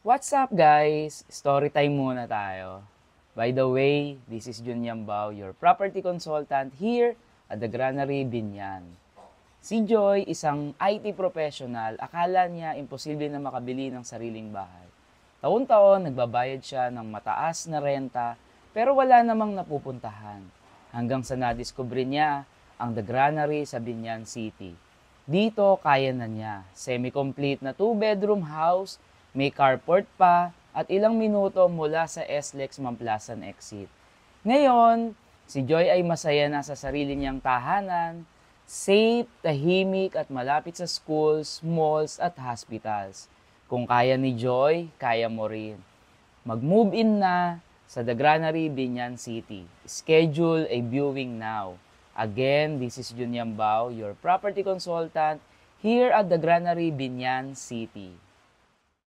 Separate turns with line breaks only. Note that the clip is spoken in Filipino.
What's up guys? Story time muna tayo. By the way, this is Jun Yambao, your property consultant here at the Granary Binyan. Si Joy, isang IT professional, akala niya imposible na makabili ng sariling bahay. Taon-taon, nagbabayad siya ng mataas na renta pero wala namang napupuntahan. Hanggang sa nadiskubre niya ang The Granary sa Binyan City. Dito, kaya na niya. Semi-complete na 2-bedroom house, may carport pa, at ilang minuto mula sa SLEX Mamplasan exit. Ngayon, si Joy ay masaya na sa sarili niyang tahanan, safe, tahimik at malapit sa schools, malls at hospitals. Kung kaya ni Joy, kaya mo rin. Mag-move in na sa The Granary, Binyan City. Schedule a viewing now. Again, this is Jun Yambao, your property consultant here at The Granary, Binyan City.